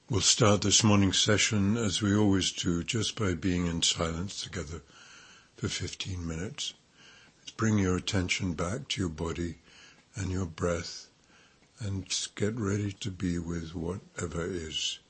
We'll start this morning's session as we always do, just by being in silence together for 15 minutes. Bring your attention back to your body and your breath and get ready to be with whatever is.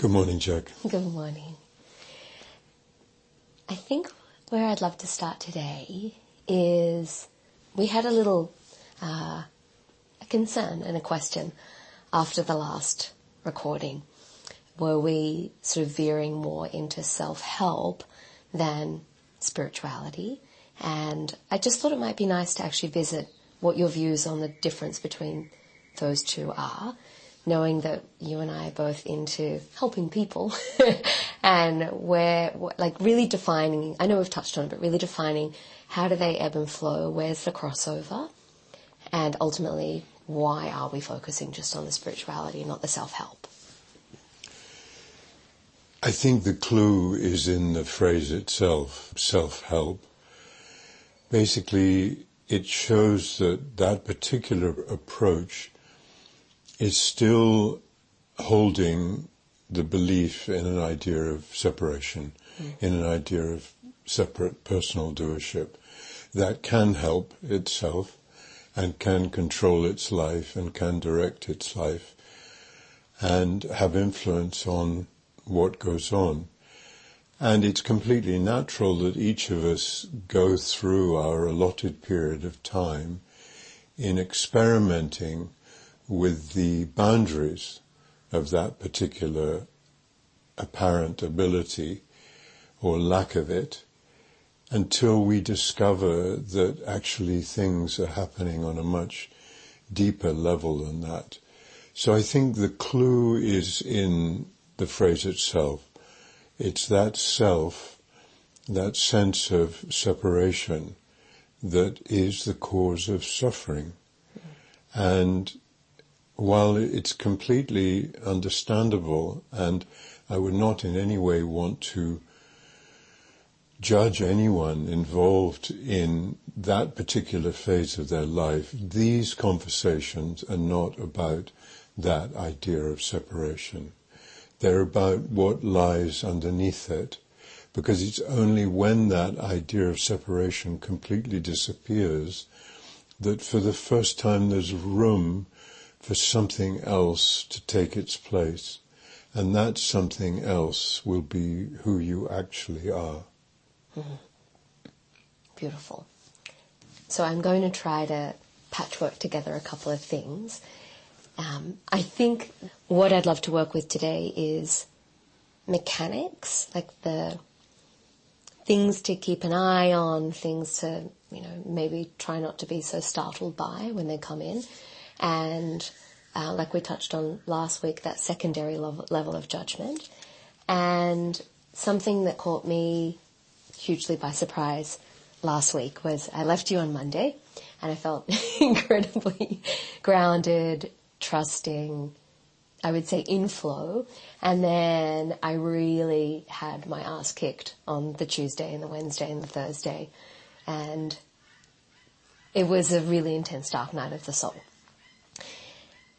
Good morning, Jack. Good morning. I think where I'd love to start today is we had a little a concern and a question after the last recording. Were we sort of veering more into self-help than spirituality? And I just thought it might be nice to actually visit what your views on the difference between those two are, knowing that you and I are both into helping people and really defining, I know we've touched on it, but really defining how do they ebb and flow, where's the crossover, and ultimately why are we focusing just on the spirituality, not the self-help? I think the clue is in the phrase itself, self-help. Basically, it shows that that particular approach is still holding the belief in an idea of separation, in an idea of separate personal doership that can help itself and can control its life and can direct its life and have influence on what goes on. And it's completely natural that each of us go through our allotted period of time in experimenting with the boundaries of that particular apparent ability or lack of it, until we discover that actually things are happening on a much deeper level than that. So I think the clue is in the phrase itself. It's that self, that sense of separation, that is the cause of suffering. And while it's completely understandable, and I would not in any way want to judge anyone involved in that particular phase of their life, these conversations are not about that idea of separation. They're about what lies underneath it, because it's only when that idea of separation completely disappears that for the first time there's room for something else to take its place, and that something else will be who you actually are. Mm-hmm. Beautiful. So I'm going to try to patchwork together a couple of things. I think what I'd love to work with today is mechanics, like the things to keep an eye on, things to, maybe try not to be so startled by when they come in. And like we touched on last week, that secondary level of judgment. And something that caught me hugely by surprise last week was I left you on Monday and I felt incredibly grounded, trusting, I would say in flow, and then I really had my ass kicked on the Tuesday and the Wednesday and the Thursday, and it was a really intense dark night of the soul.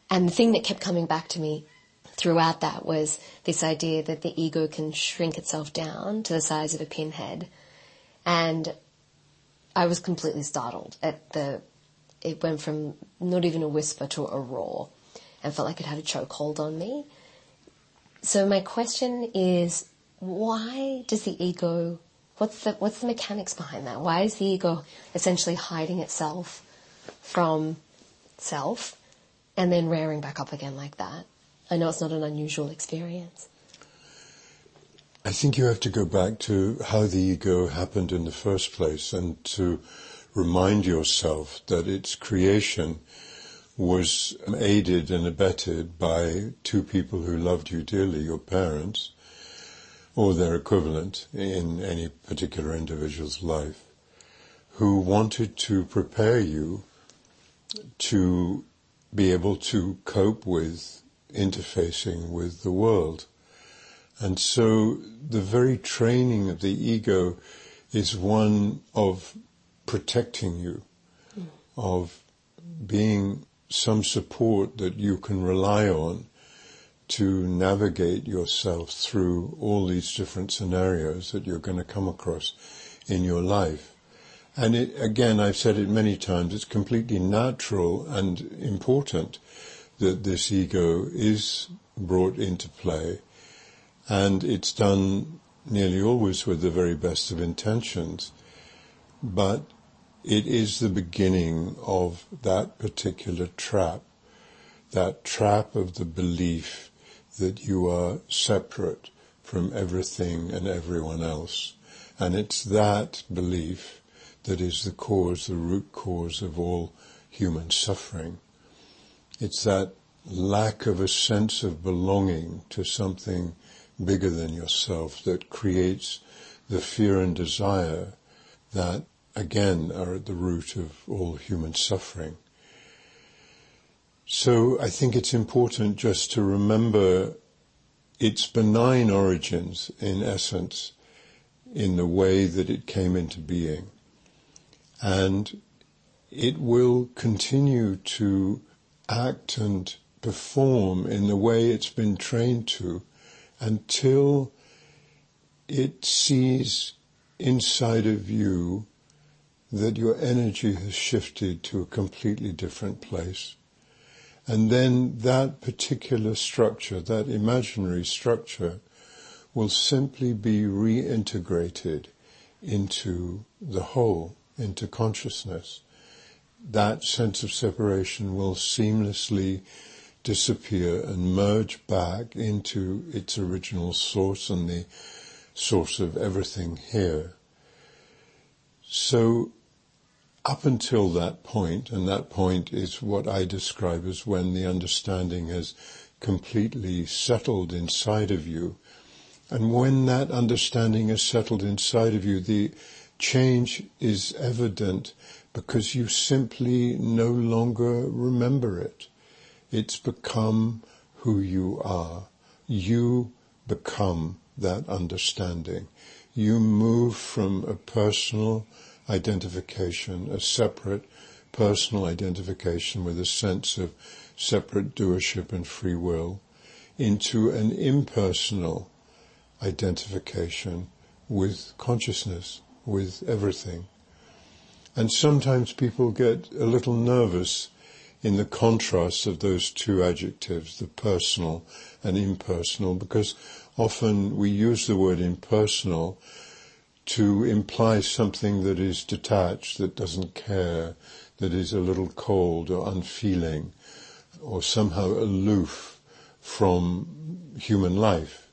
And the thing that kept coming back to me throughout that was this idea that the ego can shrink itself down to the size of a pinhead, and I was completely startled at it went from not even a whisper to a roar and felt like it had a chokehold on me. So my question is, why does the ego, what's the mechanics behind that? Why is the ego essentially hiding itself from self and then rearing back up again like that? I know it's not an unusual experience. I think you have to go back to how the ego happened in the first place and to remind yourself that its creation was aided and abetted by two people who loved you dearly, your parents, or their equivalent in any particular individual's life, who wanted to prepare you to be able to cope with interfacing with the world. And so the very training of the ego is one of protecting you, of being some support that you can rely on to navigate yourself through all these different scenarios that you're going to come across in your life. And it, again, I've said it many times, it's completely natural and important that this ego is brought into play. And it's done nearly always with the very best of intentions, but it is the beginning of that particular trap, that trap of the belief that you are separate from everything and everyone else. And it's that belief that is the root cause of all human suffering. It's that lack of a sense of belonging to something bigger than yourself that creates the fear and desire that, again, are at the root of all human suffering. So I think it's important just to remember its benign origins, in essence, in the way that it came into being. And it will continue to act and perform in the way it's been trained to until it sees inside of you that your energy has shifted to a completely different place. And then that particular structure, that imaginary structure, will simply be reintegrated into the whole, into consciousness. That sense of separation will seamlessly disappear and merge back into its original source and the source of everything here. So up until that point, and that point is what I describe as when the understanding has completely settled inside of you, and when that understanding is settled inside of you, the change is evident because you simply no longer remember it. It's become who you are. You become that understanding. You move from a personal identification, a separate personal identification with a sense of separate doership and free will, into an impersonal identification with consciousness, with everything. And sometimes people get a little nervous in the contrast of those two adjectives, the personal and impersonal, because often we use the word impersonal to imply something that is detached, that doesn't care, that is a little cold or unfeeling, or somehow aloof from human life.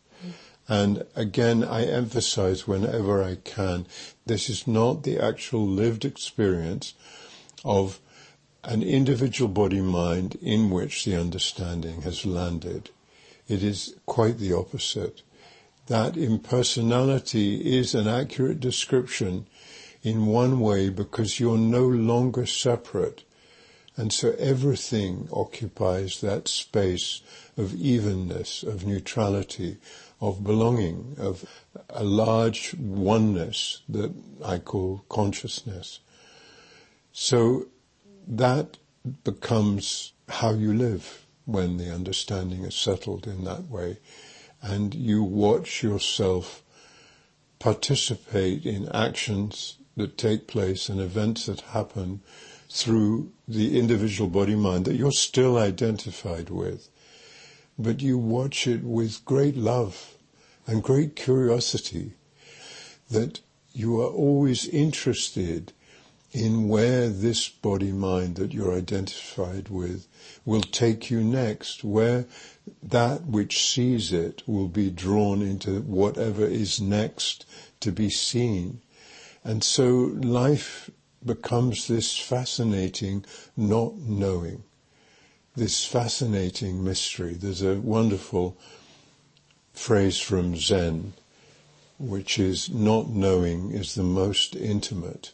And again, I emphasize whenever I can, this is not the actual lived experience of an individual body-mind in which the understanding has landed. It is quite the opposite. That impersonality is an accurate description in one way because you're no longer separate. And so everything occupies that space of evenness, of neutrality, of belonging, of a large oneness that I call consciousness. So that becomes how you live when the understanding is settled in that way. And you watch yourself participate in actions that take place and events that happen through the individual body-mind that you're still identified with. But you watch it with great love and great curiosity, that you are always interested in where this body-mind that you're identified with will take you next, where that which sees it will be drawn into whatever is next to be seen. And so life becomes this fascinating not knowing, this fascinating mystery. There's a wonderful phrase from Zen, which is, not knowing is the most intimate.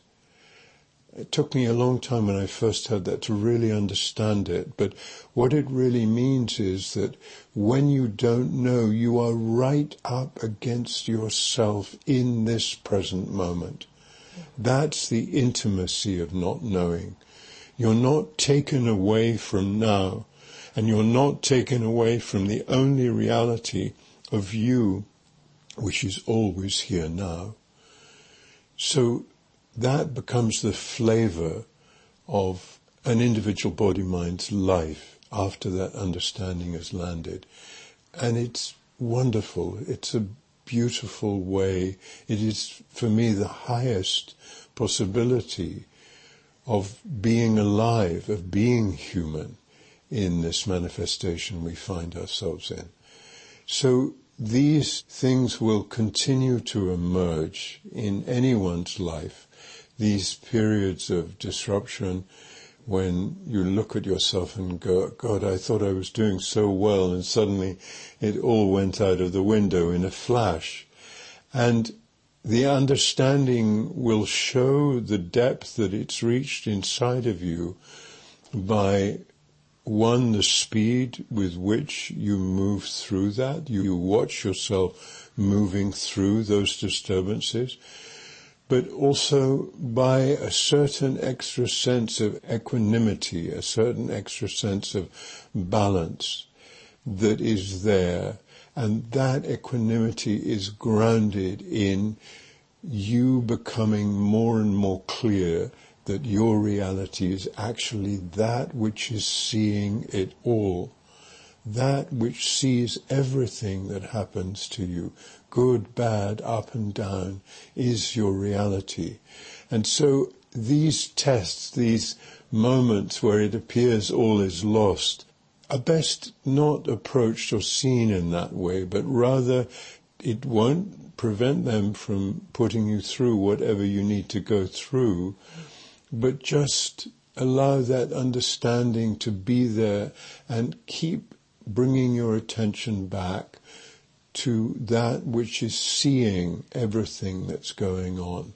It took me a long time when I first heard that to really understand it, but what it really means is that when you don't know, you are right up against yourself in this present moment. That's the intimacy of not knowing. You're not taken away from now, and you're not taken away from the only reality of you, which is always here now. So that becomes the flavor of an individual body-mind's life after that understanding has landed. And it's wonderful. It's a beautiful way. It is, for me, the highest possibility of being alive, of being human in this manifestation we find ourselves in. So these things will continue to emerge in anyone's life, these periods of disruption when you look at yourself and go, God, I thought I was doing so well, and suddenly it all went out of the window in a flash. And the understanding will show the depth that it's reached inside of you by, one, the speed with which you move through that. You watch yourself moving through those disturbances, but also by a certain extra sense of equanimity, a certain extra sense of balance that is there. And that equanimity is grounded in you becoming more and more clear that your reality is actually that which is seeing it all, that which sees everything that happens to you, good, bad, up and down, is your reality. And so these tests, these moments where it appears all is lost, are best not approached or seen in that way, but rather it won't prevent them from putting you through whatever you need to go through, but just allow that understanding to be there and keep bringing your attention back to that which is seeing everything that's going on,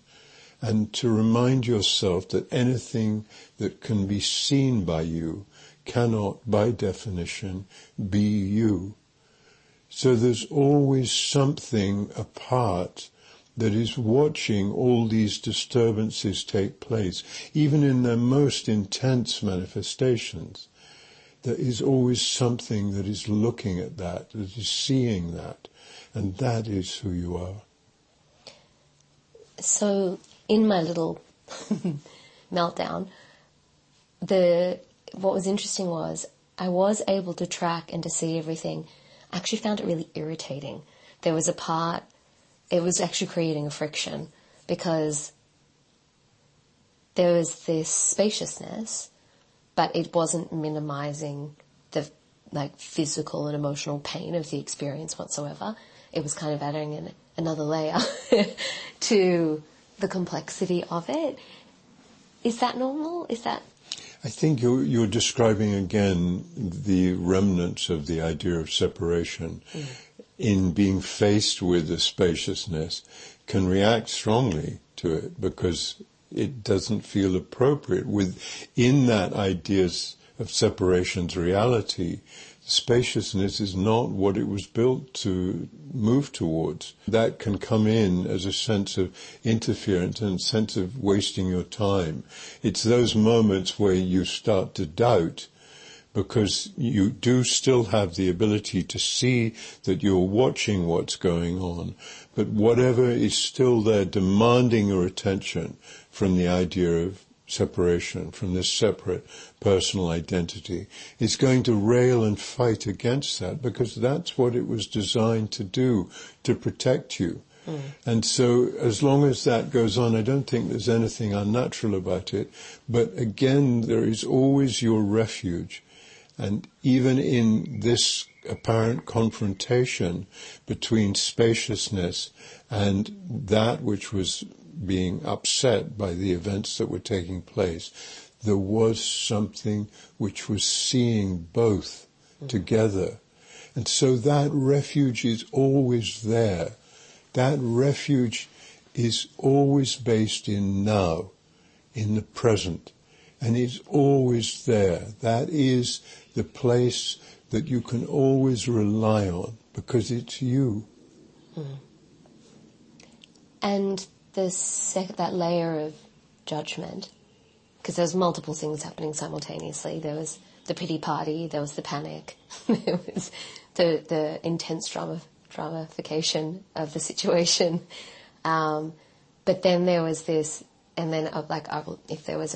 and to remind yourself that anything that can be seen by you cannot, by definition, be you. So there's always something apart that is watching all these disturbances take place, even in their most intense manifestations. There is always something that is looking at that is seeing that, and that is who you are. So in my little meltdown, what was interesting was I was able to track and to see everything. I actually found it really irritating. There was a part, it was actually creating a friction, because there was this spaciousness, but it wasn't minimizing the physical and emotional pain of the experience whatsoever. It was kind of adding another layer to the complexity of it. Is that normal? Is that... I think you're describing again the remnants of the idea of separation. In being faced with the spaciousness, can react strongly to it because it doesn't feel appropriate. Within that ideas of separation's reality, spaciousness is not what it was built to move towards. That can come in as a sense of interference and a sense of wasting your time. It's those moments where you start to doubt, because you do still have the ability to see that you're watching what's going on, but whatever is still there demanding your attention from the idea of separation, from this separate personal identity, is going to rail and fight against that, because that's what it was designed to do, to protect you. And so as long as that goes on, I don't think there's anything unnatural about it. But again, there is always your refuge. And even in this apparent confrontation between spaciousness and that which was being upset by the events that were taking place, there was something which was seeing both together. And so that refuge is always there. That refuge is always based in now, in the present, and is always there. That is the place that you can always rely on, because it's you. And that layer of judgment, because there's multiple things happening simultaneously. There was the pity party, there was the panic, there was the intense dramification of the situation. But then there was this, and then if there was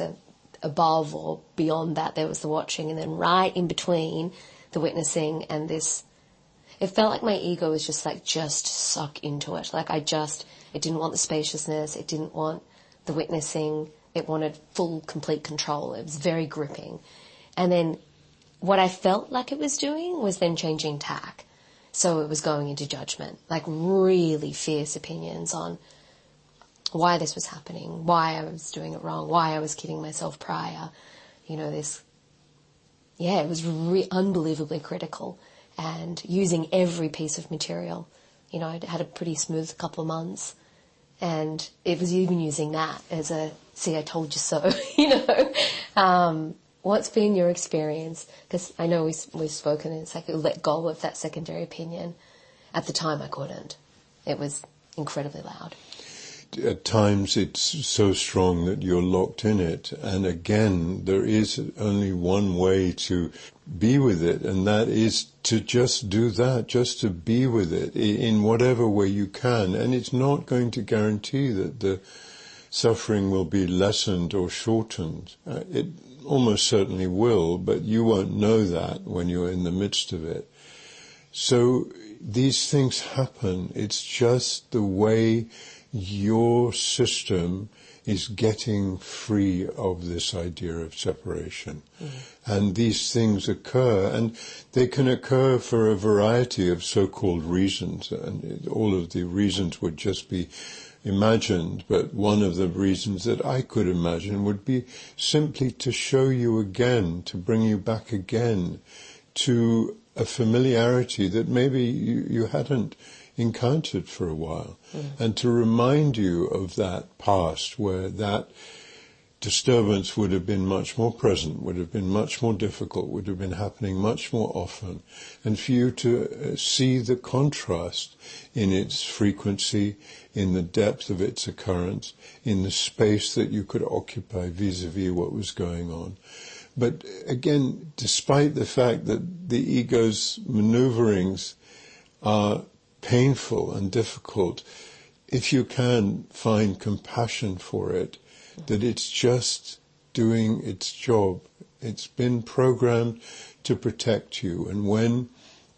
above or beyond that, there was the watching, and then right in between the witnessing and this, It felt like my ego was just suck into it. It didn't want the spaciousness. It didn't want the witnessing. It wanted full, complete control. It was very gripping. And then what I felt like it was doing was then changing tack. So it was going into judgment, like really fierce opinions on why this was happening, why I was doing it wrong, why I was kidding myself prior. It was unbelievably critical and using every piece of material. I had a pretty smooth couple of months, and it was even using that as see, I told you so, What's been your experience? Because I know we've spoken, and it's like let go of that secondary opinion. At the time, I couldn't. It was incredibly loud. At times, it's so strong that you're locked in it. And again, there is only one way to be with it, and that is to just do that, just to be with it in whatever way you can. And it's not going to guarantee that the suffering will be lessened or shortened. It almost certainly will, but you won't know that when you're in the midst of it. So these things happen. It's just the way your system is getting free of this idea of separation. And these things occur, and they can occur for a variety of so-called reasons, and all of the reasons would just be imagined, but one of the reasons that I could imagine would be simply to show you again, to bring you back again to a familiarity that maybe you hadn't encountered for a while, and to remind you of that past where that disturbance would have been much more present, would have been much more difficult, would have been happening much more often, and for you to see the contrast in its frequency, in the depth of its occurrence, in the space that you could occupy vis-a-vis what was going on. But again, despite the fact that the ego's maneuverings are painful and difficult, if you can find compassion for it, that it's just doing its job. It's been programmed to protect you, and when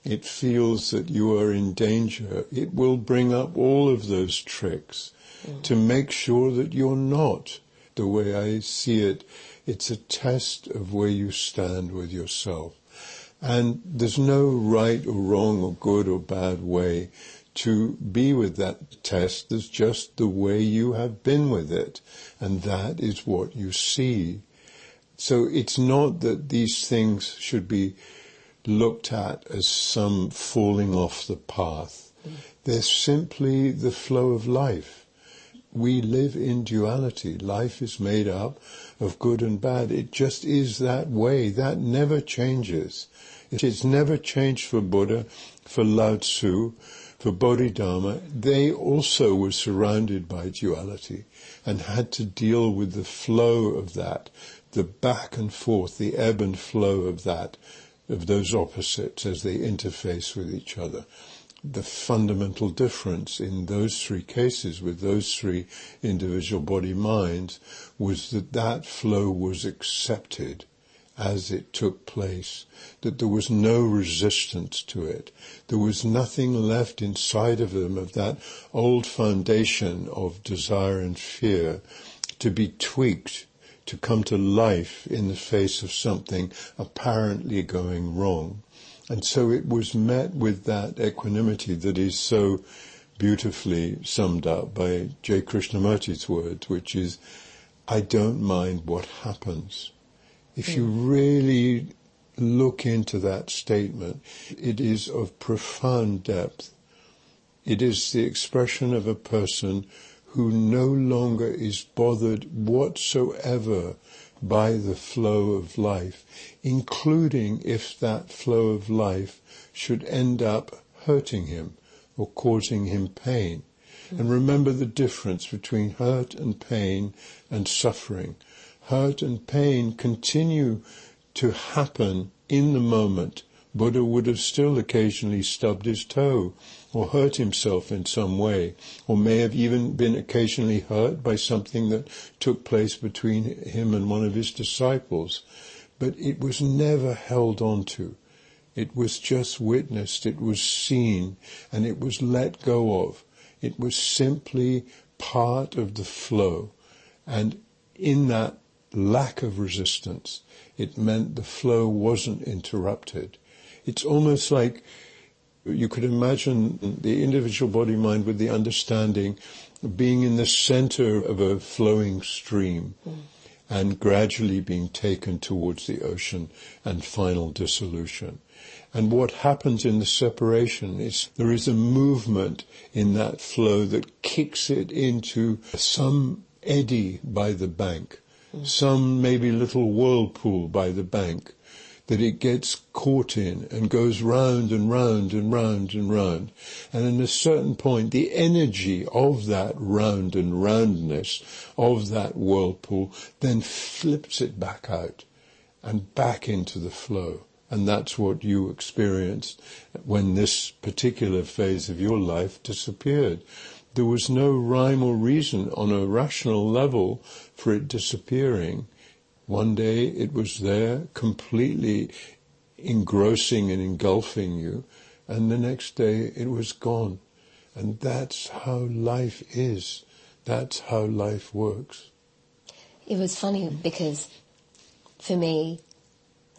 it feels that you are in danger, it will bring up all of those tricks to make sure that you're not. The way I see it, it's a test of where you stand with yourself. And there's no right or wrong or good or bad way to be with that test. There's just the way you have been with it, and that is what you see. So it's not that these things should be looked at as some falling off the path. They're simply the flow of life. We live in duality. Life is made up of good and bad. It just is that way. That never changes. It's never changed for Buddha, for Lao Tzu, for Bodhidharma. They also were surrounded by duality and had to deal with the flow of that, the back and forth, the ebb and flow of that, of those opposites as they interface with each other. The fundamental difference in those three cases with those three individual body-minds was that that flow was accepted as it took place, that there was no resistance to it. There was nothing left inside of them of that old foundation of desire and fear to be tweaked, to come to life in the face of something apparently going wrong. And so it was met with that equanimity that is so beautifully summed up by J. Krishnamurti's words, which is, I don't mind what happens. If you really look into that statement, it is of profound depth. It is the expression of a person who no longer is bothered whatsoever by the flow of life, including if that flow of life should end up hurting him or causing him pain. And remember the difference between hurt and pain and suffering. Hurt and pain continue to happen in the moment. Buddha would have still occasionally stubbed his toe or hurt himself in some way, or may have even been occasionally hurt by something that took place between him and one of his disciples. But it was never held on to. It was just witnessed, it was seen, and it was let go of. It was simply part of the flow. And in that lack of resistance, it meant the flow wasn't interrupted. It's almost like you could imagine the individual body-mind with the understanding of being in the center of a flowing stream and gradually being taken towards the ocean and final dissolution. And what happens in the separation is there is a movement in that flow that kicks it into some eddy by the bank, some maybe little whirlpool by the bank, that it gets caught in and goes round and round and round and round. And at a certain point, the energy of that round and roundness of that whirlpool then flips it back out and back into the flow. And that's what you experienced when this particular phase of your life disappeared. There was no rhyme or reason on a rational level for it disappearing. One day it was there, completely engrossing and engulfing you, and the next day it was gone. And that's how life is. That's how life works. It was funny because for me,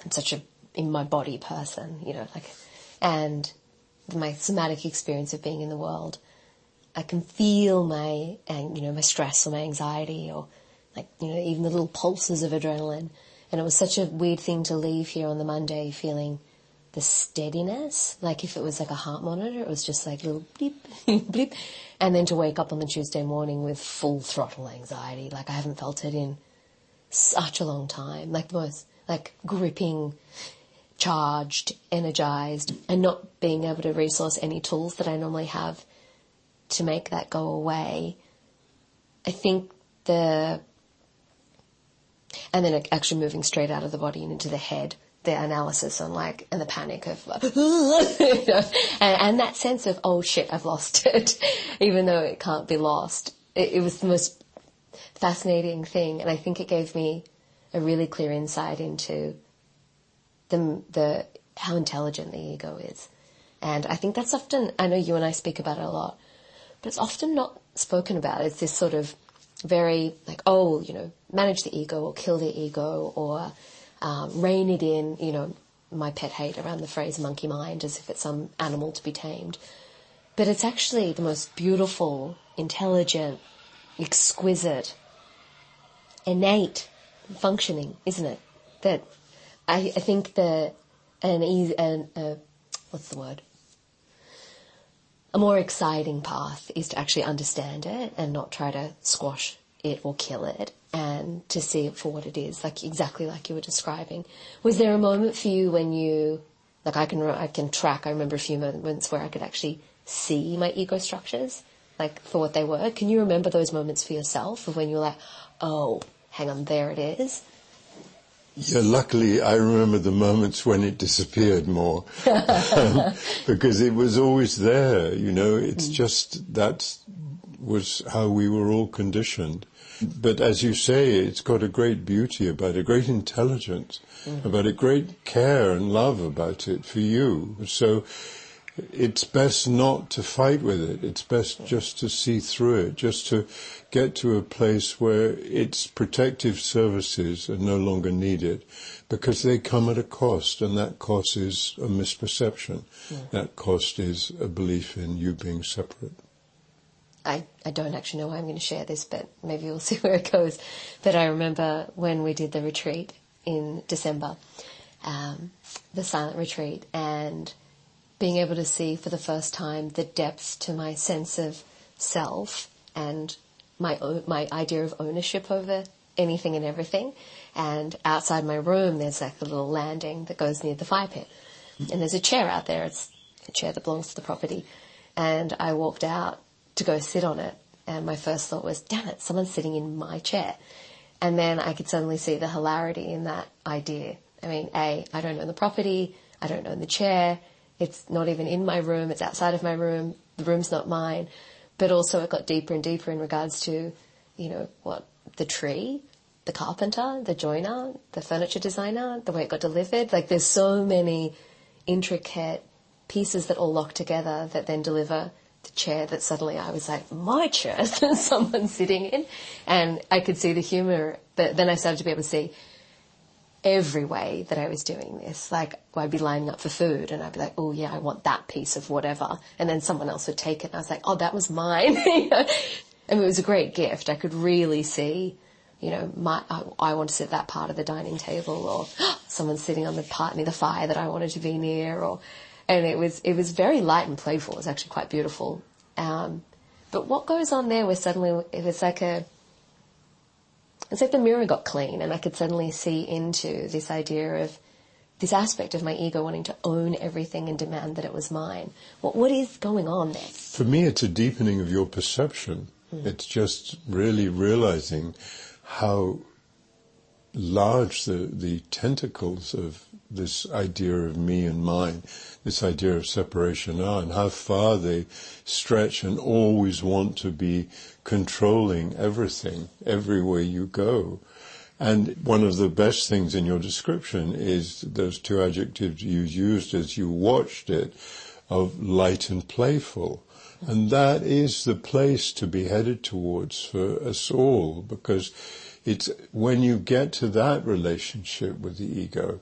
I'm such a in my body person, and my somatic experience of being in the world, I can feel my stress or my anxiety or even the little pulses of adrenaline. And it was such a weird thing to leave here on the Monday feeling the steadiness. Like if it was like a heart monitor, it was just like a little bleep, bleep. And then to wake up on the Tuesday morning with full throttle anxiety. Like I haven't felt it in such a long time. Like the most gripping, charged, energized, and not being able to resource any tools that I normally have to make that go away. I think and then actually moving straight out of the body and into the head, the analysis on and the panic of, and that sense of, oh shit, I've lost it, even though it can't be lost. It was the most fascinating thing, and I think it gave me a really clear insight into how intelligent the ego is. And I think that's often, I know you and I speak about it a lot, but it's often not spoken about. It's this sort of very manage the ego or kill the ego or rein it in, my pet hate around the phrase monkey mind as if it's some animal to be tamed. But it's actually the most beautiful, intelligent, exquisite, innate functioning, isn't it? That I think what's the word? A more exciting path is to actually understand it and not try to squash it or kill it, and to see it for what it is, exactly like you were describing. Was there a moment for you when you, I can track, I remember a few moments where I could actually see my ego structures, for what they were. Can you remember those moments for yourself of when you were like, oh, hang on, there it is? Yeah, luckily I remember the moments when it disappeared more because it was always there, it's just that was how we were all conditioned. But as you say, it's got a great beauty about it, great intelligence, about it, great care and love about it for you. So it's best not to fight with it. It's best just to see through it, just to get to a place where its protective services are no longer needed, because they come at a cost, and that cost is a misperception. Yeah. That cost is a belief in you being separate. I don't actually know why I'm going to share this, but maybe we'll see where it goes. But I remember when we did the retreat in December, the silent retreat, and being able to see for the first time the depth to my sense of self and my idea of ownership over anything and everything. And outside my room, there's a little landing that goes near the fire pit. And there's a chair out there. It's a chair that belongs to the property. And I walked out to go sit on it. And my first thought was, damn it, someone's sitting in my chair. And then I could suddenly see the hilarity in that idea. I mean, I don't own the property. I don't own the chair. It's not even in my room. It's outside of my room. The room's not mine. But also it got deeper and deeper in regards to, the tree, the carpenter, the joiner, the furniture designer, the way it got delivered. There's so many intricate pieces that all lock together that then deliver the chair that suddenly I was like, my chair, someone sitting in. And I could see the humour, but then I started to be able to see every way that I was doing this. Like, I'd be lining up for food and I'd be like, oh yeah, I want that piece of whatever. And then someone else would take it and I was like, oh, that was mine. I mean, it was a great gift. I could really see, I want to sit at that part of the dining table, or someone sitting on the part near the fire that I wanted to be near, and it was very light and playful. It was actually quite beautiful. But what goes on there was suddenly, it's like the mirror got clean and I could suddenly see into this idea of this aspect of my ego wanting to own everything and demand that it was mine. What is going on there? For me, it's a deepening of your perception. It's just really realizing how large the tentacles of this idea of me and mine, this idea of separation are, and how far they stretch and always want to be controlling everything, everywhere you go. And one of the best things in your description is those two adjectives you used as you watched it, of light and playful. And that is the place to be headed towards for us all, because it's when you get to that relationship with the ego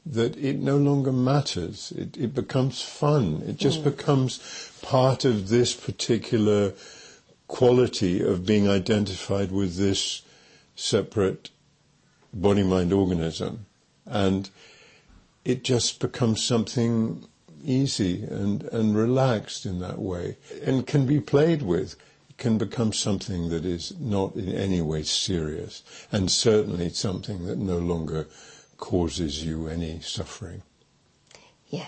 that it no longer matters. It becomes fun. It just becomes part of this particular quality of being identified with this separate body-mind organism. And it just becomes something easy and relaxed in that way, and can be played with. It can become something that is not in any way serious, and certainly something that no longer causes you any suffering. Yeah.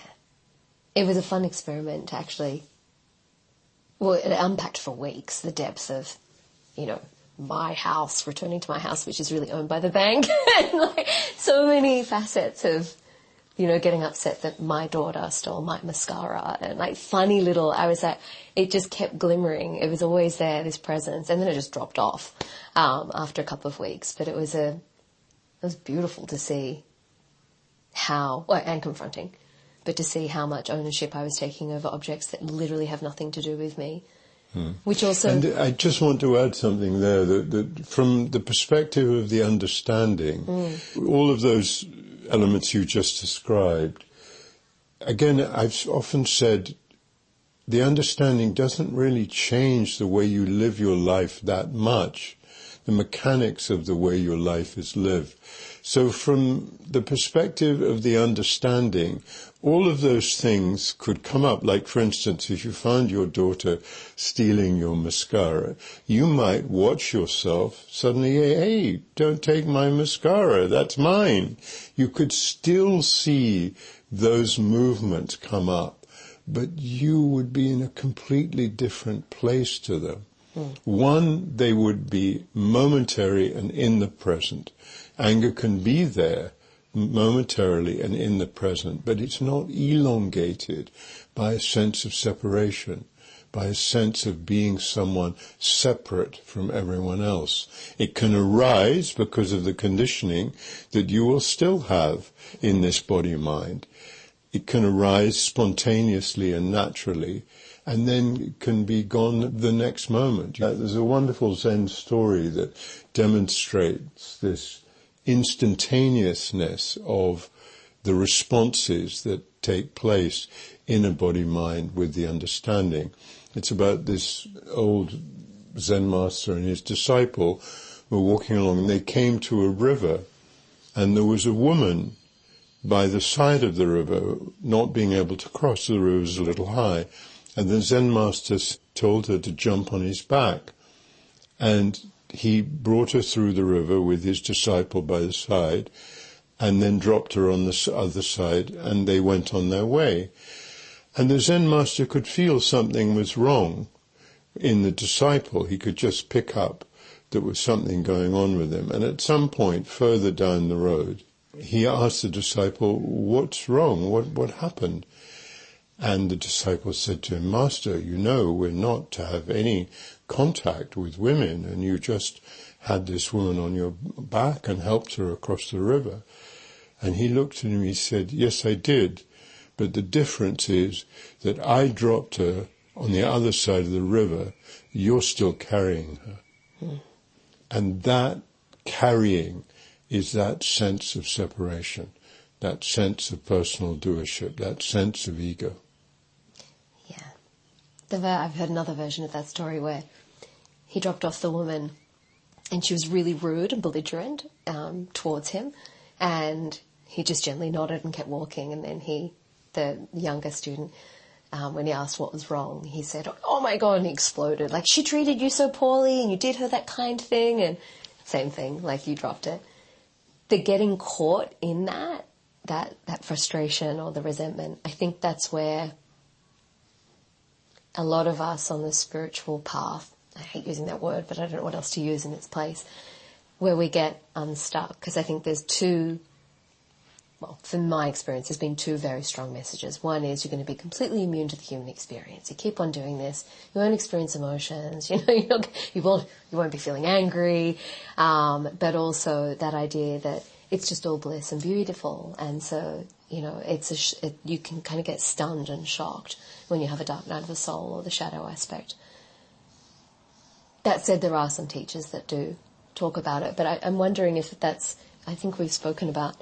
It was a fun experiment, actually. Well, it unpacked for weeks the depths of, my house, returning to my house, which is really owned by the bank, and so many facets of, getting upset that my daughter stole my mascara, and funny little, it just kept glimmering. It was always there, this presence, and then it just dropped off after a couple of weeks. But it was beautiful to see and confronting, but to see how much ownership I was taking over objects that literally have nothing to do with me. Which also... And I just want to add something there, that from the perspective of the understanding, all of those elements you just described, again, I've often said, the understanding doesn't really change the way you live your life that much, the mechanics of the way your life is lived. So from the perspective of the understanding, all of those things could come up. Like, for instance, if you found your daughter stealing your mascara, you might watch yourself suddenly, hey, don't take my mascara, that's mine. You could still see those movements come up, but you would be in a completely different place to them. One, they would be momentary and in the present. Anger can be there momentarily and in the present, but it's not elongated by a sense of separation, by a sense of being someone separate from everyone else. It can arise because of the conditioning that you will still have in this body-mind. It can arise spontaneously and naturally, and then can be gone the next moment. There's a wonderful Zen story that demonstrates this instantaneousness of the responses that take place in a body-mind with the understanding. It's about this old Zen master and his disciple were walking along, and they came to a river, and there was a woman by the side of the river, not being able to cross. The river was a little high, and the Zen master told her to jump on his back, and he brought her through the river with his disciple by the side, and then dropped her on the other side, and they went on their way. And the Zen master could feel something was wrong in the disciple. He could just pick up there was something going on with him. And at some point further down the road, he asked the disciple, what's wrong? What happened? And the disciple said to him, Master, you know we're not to have any contact with women, and you just had this woman on your back and helped her across the river. And he looked at him, he said, yes, I did, But the difference is that I dropped her on the other side of the river, you're still carrying her. And that carrying is that sense of separation, that sense of personal doership, that sense of ego. Yeah. I've heard another version of that story where he dropped off the woman and she was really rude and belligerent towards him, and he just gently nodded and kept walking. And then the younger student, when he asked what was wrong, he said, "Oh my God," and he exploded. Like, "She treated you so poorly and you did her that kind thing." And same thing, like, you dropped it. The getting caught in that frustration or the resentment, I think that's where a lot of us on the spiritual path, I hate using that word, but I don't know what else to use in its place, where we get unstuck. Because I think there's from my experience, there's been two very strong messages. One is you're going to be completely immune to the human experience. You keep on doing this, you won't experience emotions, you won't be feeling angry, but also that idea that it's just all bliss and beautiful. And so, you can kind of get stunned and shocked when you have a dark night of the soul or the shadow aspect. That said, there are some teachers that do talk about it, but I'm wondering if I think we've spoken about,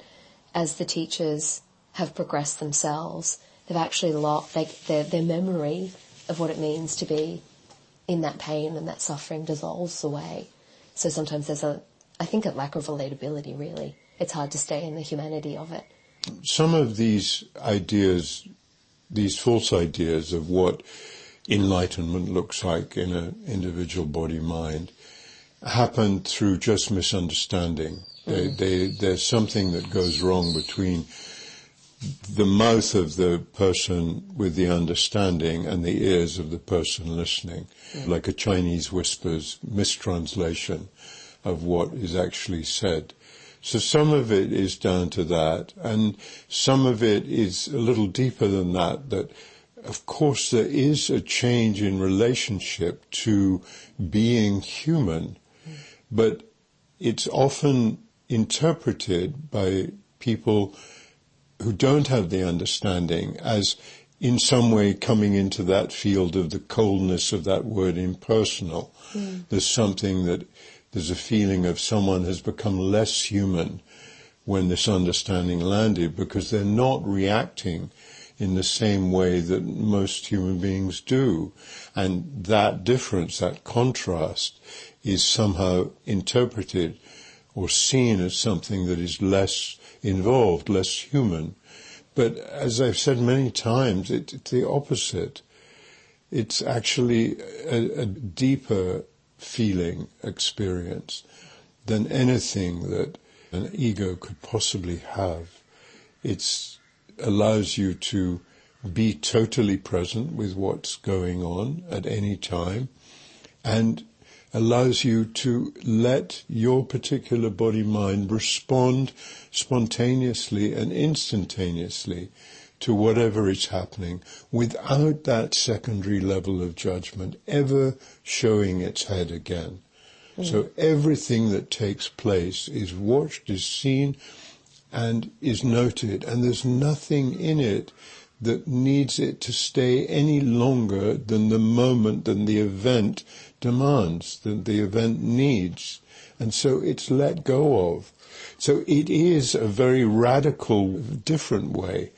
as the teachers have progressed themselves, they've actually lost their memory of what it means to be in that pain and that suffering dissolves away. So sometimes there's a lack of relatability, really. It's hard to stay in the humanity of it. Some of these ideas, these false ideas of what enlightenment looks like in an individual body-mind, happen through just misunderstanding. There's something that goes wrong between the mouth of the person with the understanding and the ears of the person listening, like a Chinese whisper's mistranslation of what is actually said. So some of it is down to that, and some of it is a little deeper than that, that of course there is a change in relationship to being human, but it's often interpreted by people who don't have the understanding as in some way coming into that field of the coldness of that word impersonal. There's a feeling of someone has become less human when this understanding landed, because they're not reacting in the same way that most human beings do. And that difference, that contrast, is somehow interpreted or seen as something that is less involved, less human. But as I've said many times, it's the opposite. It's actually a deeper feeling, experience, than anything that an ego could possibly have. It allows you to be totally present with what's going on at any time, and allows you to let your particular body-mind respond spontaneously and instantaneously to whatever is happening, without that secondary level of judgment ever showing its head again. So everything that takes place is watched, is seen, and is noted, and there's nothing in it that needs it to stay any longer than the moment, than the event demands, than the event needs. And so it's let go of. So it is a very radical, different way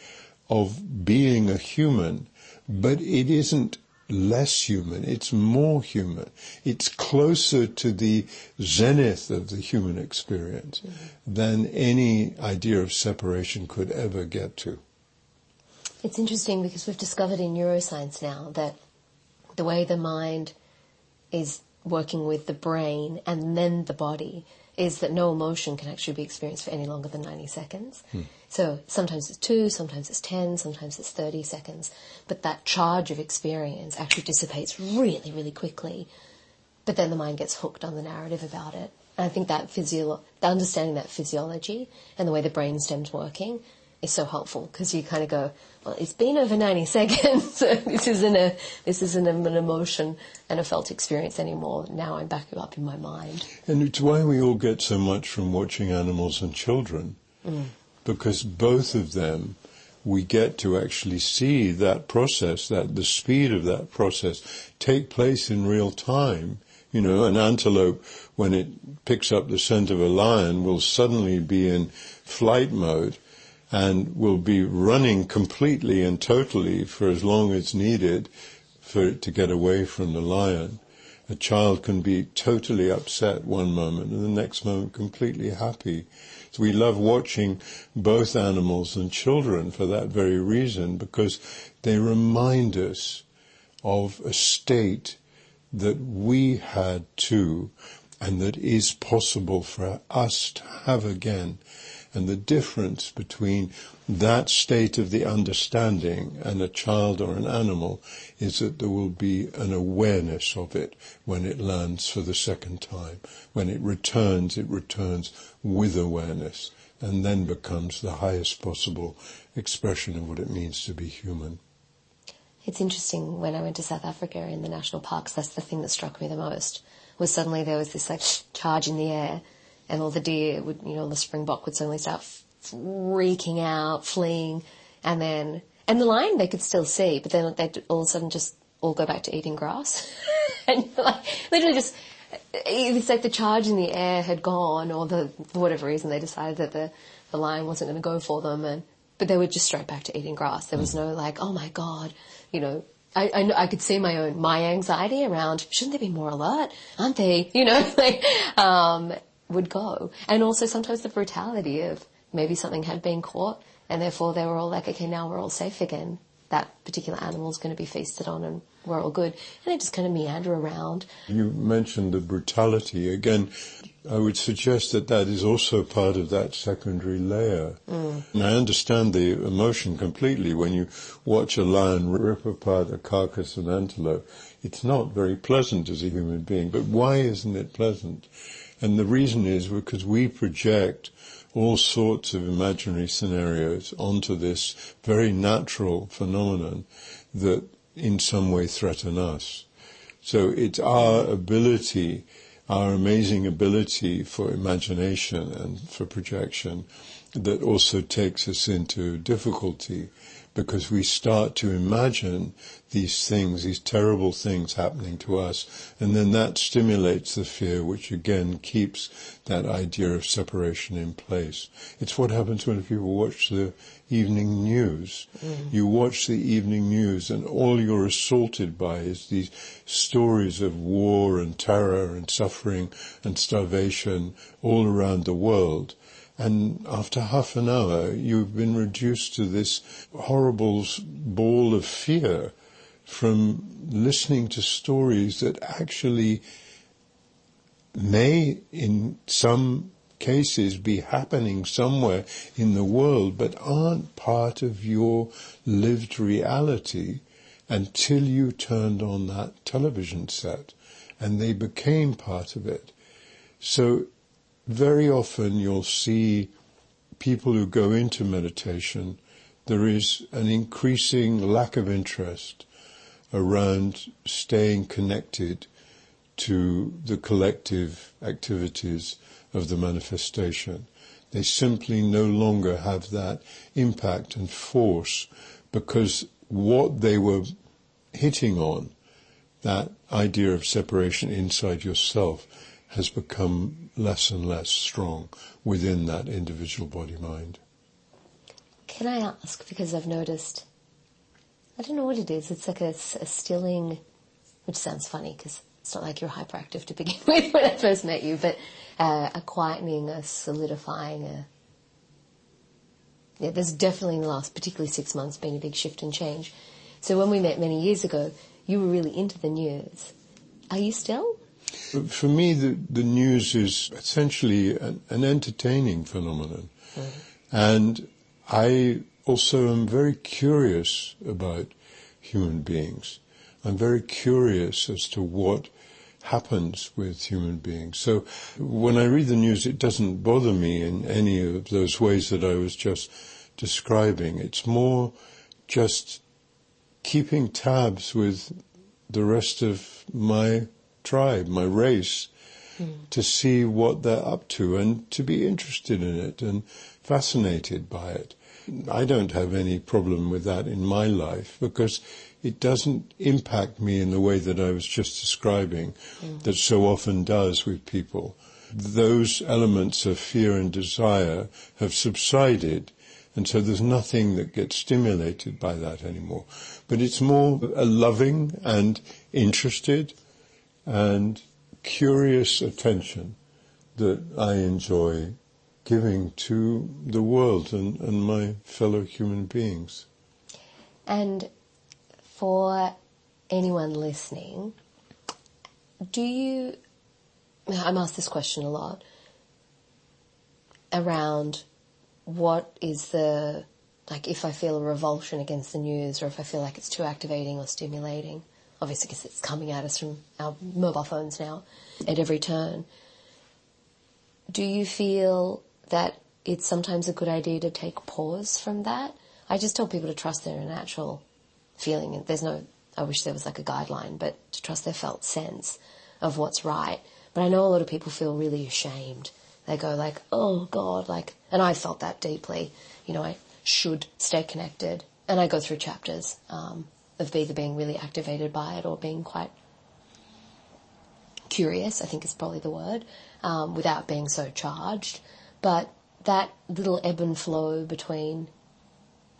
of being a human, but it isn't less human, it's more human. It's closer to the zenith of the human experience than any idea of separation could ever get to. It's interesting because we've discovered in neuroscience now that the way the mind is working with the brain and then the body is that no emotion can actually be experienced for any longer than 90 seconds. So sometimes it's 2, sometimes it's 10, sometimes it's 30 seconds. But that charge of experience actually dissipates really, really quickly. But then the mind gets hooked on the narrative about it. And I think that understanding that physiology and the way the brain stem's working is so helpful, because you kind of go, well, it's been over 90 seconds. So this isn't an emotion and a felt experience anymore. Now I'm back up in my mind. And it's why we all get so much from watching animals and children, because both of them we get to actually see that process, that the speed of that process take place in real time. You know, an antelope, when it picks up the scent of a lion, will suddenly be in flight mode and will be running completely and totally for as long as needed for it to get away from the lion. A child can be totally upset one moment and the next moment completely happy. So we love watching both animals and children for that very reason, because they remind us of a state that we had too, and that is possible for us to have again. And the difference between that state of the understanding and a child or an animal is that there will be an awareness of it when it lands for the second time. When it returns with awareness, and then becomes the highest possible expression of what it means to be human. It's interesting, when I went to South Africa in the national parks, that's the thing that struck me the most, was suddenly there was this like charge in the air, and all the deer would, you know, the springbok would suddenly start freaking out, fleeing, and the lion they could still see, but then they'd all of a sudden just all go back to eating grass. And like, literally just, it's like the charge in the air had gone, or for whatever reason they decided that the lion wasn't going to go for them, but they were just straight back to eating grass. There was no like, oh my God, you know, I could see my anxiety around, shouldn't they be more alert? Aren't they? You know, like, would go. And also sometimes the brutality of maybe something had been caught, and therefore they were all like, okay, now we're all safe again. That particular animal's going to be feasted on and we're all good. And they just kind of meander around. You mentioned the brutality. Again, I would suggest that that is also part of that secondary layer. And I understand the emotion completely. When you watch a lion rip apart a carcass of antelope, it's not very pleasant as a human being. But why isn't it pleasant? And the reason is because we project all sorts of imaginary scenarios onto this very natural phenomenon that in some way threaten us. So it's our ability, our amazing ability for imagination and for projection, that also takes us into difficulty, because we start to imagine these things, these terrible things happening to us, and then that stimulates the fear, which again keeps that idea of separation in place. It's what happens when people watch the evening news. You watch the evening news and all you're assaulted by is these stories of war and terror and suffering and starvation all around the world. And after half an hour, you've been reduced to this horrible ball of fear from listening to stories that actually may, in some cases, be happening somewhere in the world, but aren't part of your lived reality until you turned on that television set, and they became part of it. So very often you'll see people who go into meditation, there is an increasing lack of interest around staying connected to the collective activities of the manifestation. They simply no longer have that impact and force, because what they were hitting on, that idea of separation inside yourself, has become less and less strong within that individual body-mind. Can I ask, because I've noticed, I don't know what it is, it's like a stilling, which sounds funny because it's not like you're hyperactive to begin with when I first met you, but a quietening, a solidifying, there's definitely in the last, particularly 6 months, been a big shift and change. So when we met many years ago, you were really into the news. Are you still? For me, the news is essentially an entertaining phenomenon. And I also am very curious about human beings. I'm very curious as to what happens with human beings. So when I read the news, it doesn't bother me in any of those ways that I was just describing. It's more just keeping tabs with the rest of my tribe, my race, to see what they're up to and to be interested in it and fascinated by it. I don't have any problem with that in my life because it doesn't impact me in the way that I was just describing, that so often does with people. Those elements of fear and desire have subsided, and so there's nothing that gets stimulated by that anymore. But it's more a loving and interested and curious attention that I enjoy giving to the world and my fellow human beings. And for anyone listening, I'm asked this question a lot, around what is if I feel a revulsion against the news, or if I feel like it's too activating or stimulating, obviously because it's coming at us from our mobile phones now at every turn. Do you feel that it's sometimes a good idea to take pause from that? I just tell people to trust their natural feeling. I wish there was like a guideline, but to trust their felt sense of what's right. But I know a lot of people feel really ashamed. They go like, oh God, and I felt that deeply. I should stay connected. And I go through chapters of either being really activated by it or being quite curious, I think is probably the word, without being so charged. But that little ebb and flow between,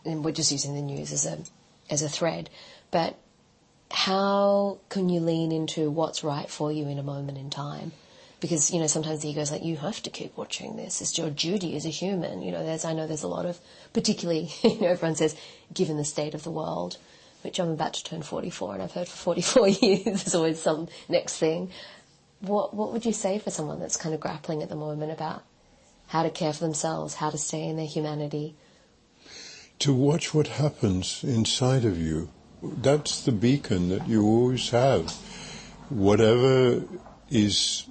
and we're just using the news as a thread, but how can you lean into what's right for you in a moment in time? Because, sometimes the ego's like, you have to keep watching this. It's your duty as a human. I know there's a lot of, particularly, everyone says, given the state of the world, which I'm about to turn 44, and I've heard for 44 years, there's always some next thing. What would you say for someone that's kind of grappling at the moment about how to care for themselves, how to stay in their humanity? To watch what happens inside of you. That's the beacon that you always have. Whatever is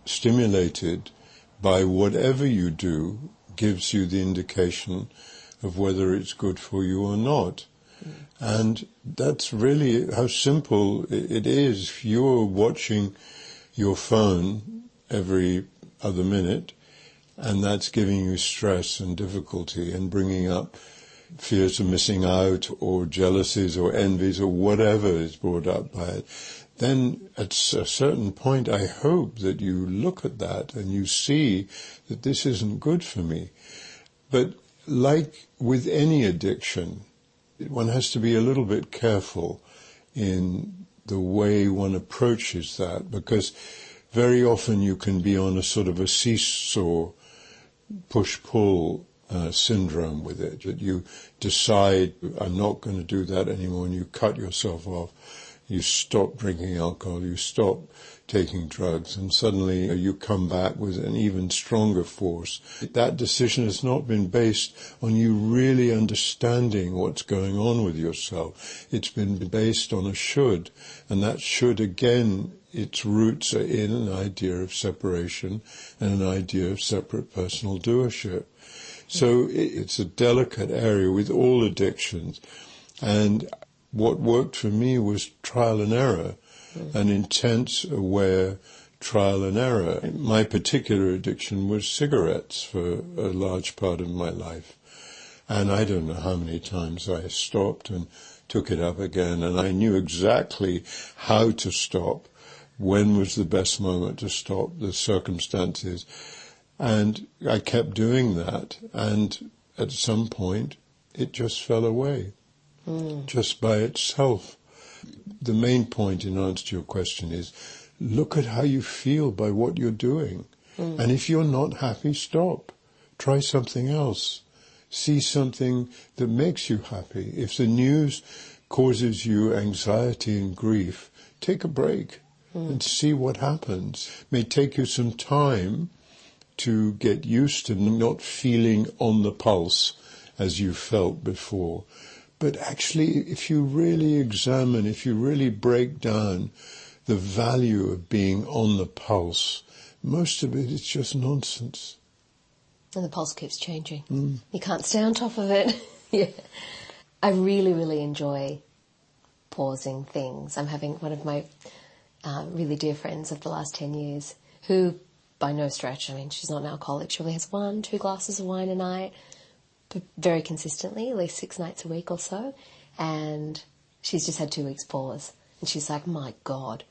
stimulated by whatever you do gives you the indication of whether it's good for you or not. And that's really how simple it is. If you're watching your phone every other minute, and that's giving you stress and difficulty and bringing up fears of missing out or jealousies or envies or whatever is brought up by it, then at a certain point I hope that you look at that and you see that this isn't good for me. But like with any addiction, one has to be a little bit careful in the way one approaches that, because very often you can be on a sort of a seesaw push-pull syndrome with it, that you decide, I'm not going to do that anymore, and you cut yourself off. You stop drinking alcohol, you stop taking drugs, and suddenly you come back with an even stronger force. That decision has not been based on you really understanding what's going on with yourself. It's been based on a should, and that should, again, its roots are in an idea of separation and an idea of separate personal doership. So it's a delicate area with all addictions. And what worked for me was trial and error, an intense, aware trial and error. My particular addiction was cigarettes for a large part of my life. And I don't know how many times I stopped and took it up again. And I knew exactly how to stop, when was the best moment to stop, the circumstances. And I kept doing that. And at some point, it just fell away. Just by itself. The main point in answer to your question is, look at how you feel by what you're doing. And if you're not happy, stop. Try something else. See something that makes you happy. If the news causes you anxiety and grief, take a break and see what happens. It may take you some time to get used to not feeling on the pulse as you felt before. But actually, if you really examine, if you really break down the value of being on the pulse, most of it is just nonsense. And the pulse keeps changing. You can't stay on top of it. Yeah. I really, really enjoy pausing things. I'm having one of my really dear friends of the last 10 years who, by no stretch, she's not an alcoholic. She only has 1-2 glasses of wine a night. very consistently, at least 6 nights a week or so. And she's just had 2 weeks pause. And she's like, my God.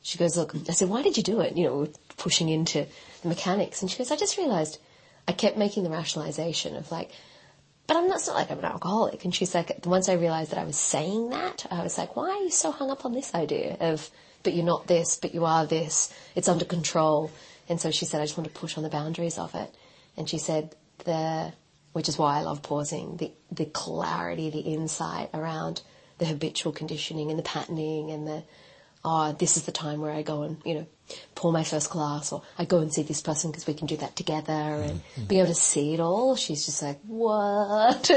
She goes, look, I said, why did you do it? We're pushing into the mechanics. And she goes, I just realised I kept making the rationalisation of like, but it's not like I'm an alcoholic. And she's like, once I realised that I was saying that, I was like, why are you so hung up on this idea of, but you're not this, but you are this, it's under control. And so she said, I just want to push on the boundaries of it. And she said, which is why I love pausing, the clarity, the insight around the habitual conditioning and the patterning and this is the time where I go and, pour my first glass, or I go and see this person because we can do that together, and being able to see it all. She's just like, what?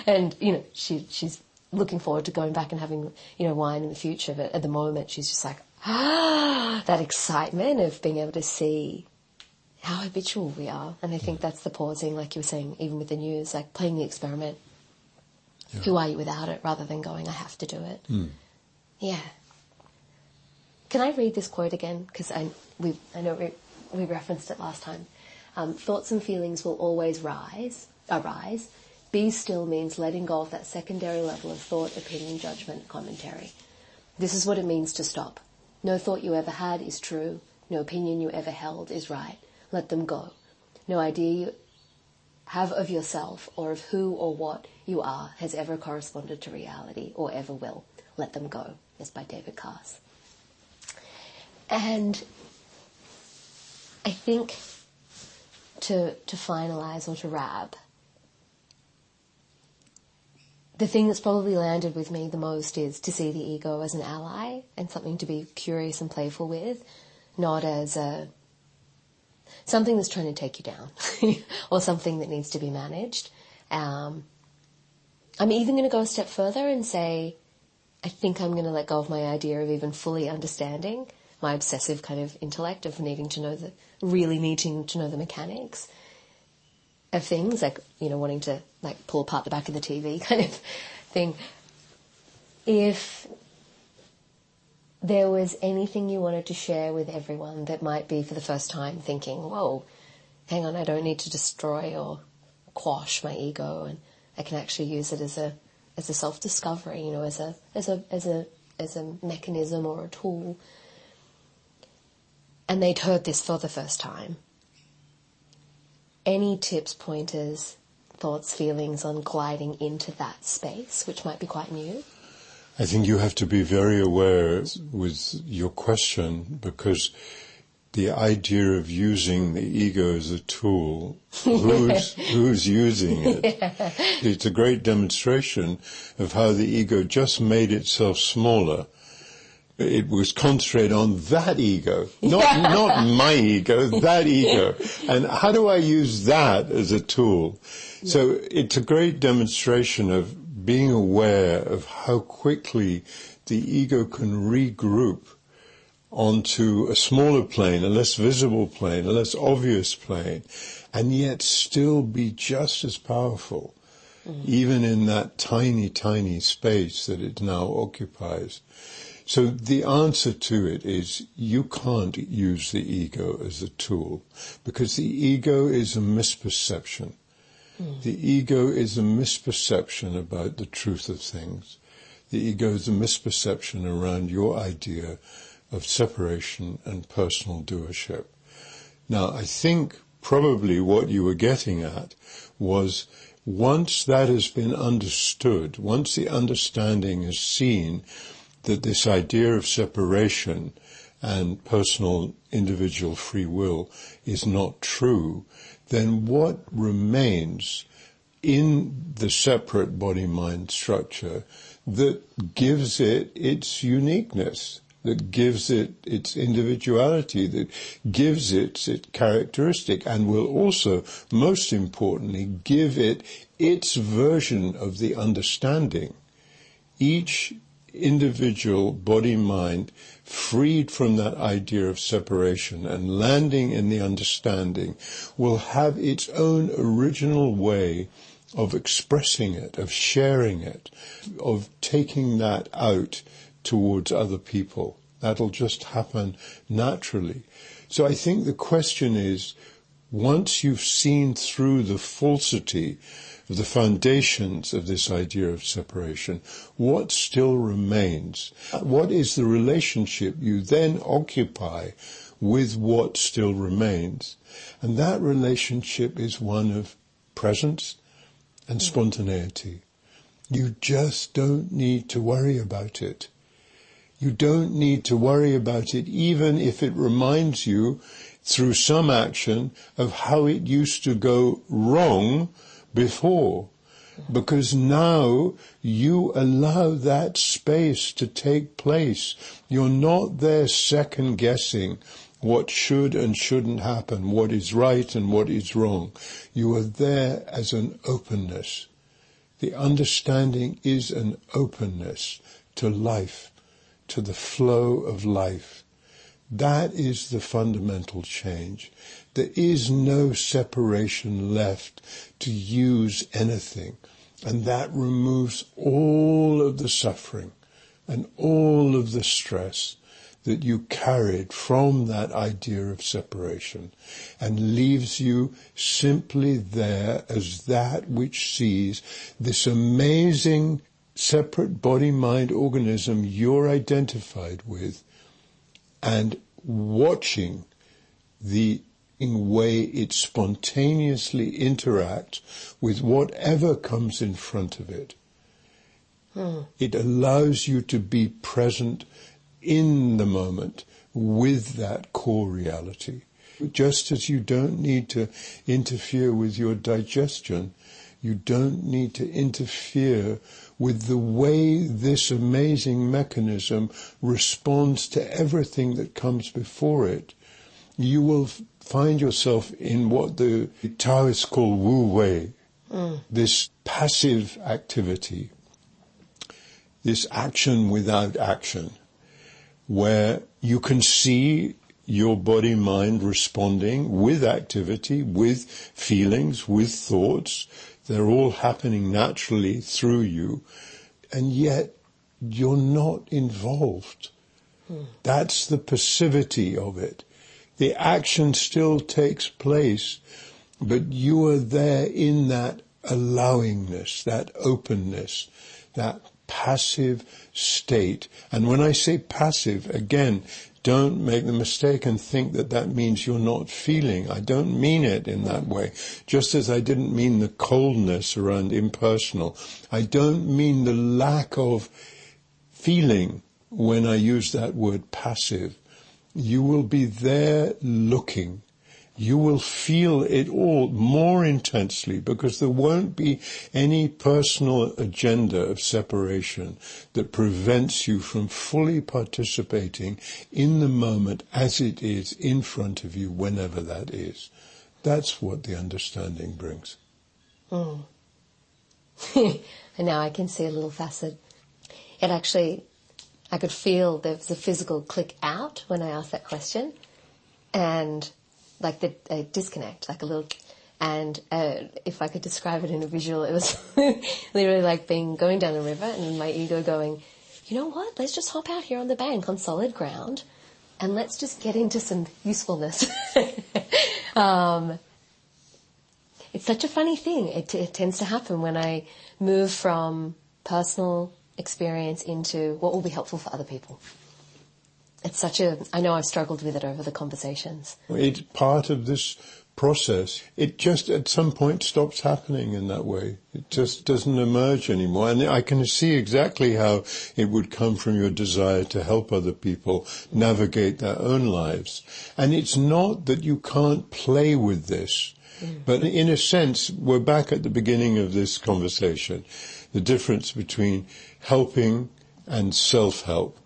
And, she's looking forward to going back and having, wine in the future. But at the moment, she's just like, that excitement of being able to see how habitual we are. And I think that's the pausing, like you were saying, even with the news, like playing the experiment. Yeah. Who are you without it, rather than going, I have to do it. Yeah. Can I read this quote again? Because I know we referenced it last time. Thoughts and feelings will always arise. Be still means letting go of that secondary level of thought, opinion, judgment, commentary. This is what it means to stop. No thought you ever had is true. No opinion you ever held is right. Let them go. No idea you have of yourself or of who or what you are has ever corresponded to reality or ever will. Let them go. It's by David Cass. And I think to finalise or to wrap, the thing that's probably landed with me the most is to see the ego as an ally and something to be curious and playful with, not as something that's trying to take you down or something that needs to be managed. I'm even going to go a step further and say, I think I'm going to let go of my idea of even fully understanding my obsessive kind of intellect of needing to know the mechanics of things, like, wanting to like pull apart the back of the TV kind of thing. If there was anything you wanted to share with everyone that might be for the first time thinking, whoa, hang on, I don't need to destroy or quash my ego, and I can actually use it as a self-discovery, as a mechanism or a tool. And they'd heard this for the first time. Any tips, pointers, thoughts, feelings on gliding into that space, which might be quite new? I think you have to be very aware with your question, because the idea of using the ego as a tool, who's using it? Yeah. It's a great demonstration of how the ego just made itself smaller. It was concentrated on that ego, not my ego, that ego. And how do I use that as a tool? Yeah. So it's a great demonstration of being aware of how quickly the ego can regroup onto a smaller plane, a less visible plane, a less obvious plane, and yet still be just as powerful, even in that tiny, tiny space that it now occupies. So the answer to it is you can't use the ego as a tool, because the ego is a misperception. The ego is a misperception about the truth of things. The ego is a misperception around your idea of separation and personal doership. Now, I think probably what you were getting at was, once that has been understood, once the understanding is seen that this idea of separation and personal individual free will is not true, then what remains in the separate body-mind structure that gives it its uniqueness, that gives it its individuality, that gives it its characteristic, and will also, most importantly, give it its version of the understanding. Each individual body-mind freed from that idea of separation and landing in the understanding will have its own original way of expressing it, of sharing it, of taking that out towards other people. That'll just happen naturally. So I think the question is, once you've seen through the falsity of the foundations of this idea of separation, what still remains? What is the relationship you then occupy with what still remains? And that relationship is one of presence and spontaneity. You just don't need to worry about it. You don't need to worry about it, even if it reminds you through some action of how it used to go wrong before. Because now you allow that space to take place. You're not there second guessing what should and shouldn't happen, what is right and what is wrong. You are there as an openness. The understanding is an openness to life, to the flow of life. That is the fundamental change. There is no separation left to use anything. And that removes all of the suffering and all of the stress that you carried from that idea of separation, and leaves you simply there as that which sees this amazing separate body-mind organism you're identified with, and watching the way it spontaneously interacts with whatever comes in front of it. It allows you to be present in the moment with that core reality. Just as you don't need to interfere with your digestion, you don't need to interfere with the way this amazing mechanism responds to everything that comes before it. You will find yourself in what the Taoists call Wu Wei, this passive activity, this action without action, where you can see your body-mind responding with activity, with feelings, with thoughts. They're all happening naturally through you, and yet you're not involved. That's the passivity of it. The action still takes place, but you are there in that allowingness, that openness, that passive state. And when I say passive, again, don't make the mistake and think that that means you're not feeling. I don't mean it in that way. Just as I didn't mean the coldness around impersonal. I don't mean the lack of feeling when I use that word passive. You will be there looking. You will feel it all more intensely, because there won't be any personal agenda of separation that prevents you from fully participating in the moment as it is in front of you, whenever that is. That's what the understanding brings. And now I can see a little facet. It actually, I could feel there was a physical click out when I asked that question, and like the disconnect, like a little, and if I could describe it in a visual, it was literally like going down the river and my ego going, you know what, let's just hop out here on the bank on solid ground and let's just get into some usefulness. It's such a funny thing. It tends to happen when I move from personal experience into what will be helpful for other people. It's I know I've struggled with it over the conversations. It's part of this process. It just at some point stops happening in that way. It just doesn't emerge anymore. And I can see exactly how it would come from your desire to help other people navigate their own lives. And it's not that you can't play with this, but in a sense, we're back at the beginning of this conversation, the difference between helping and self-help.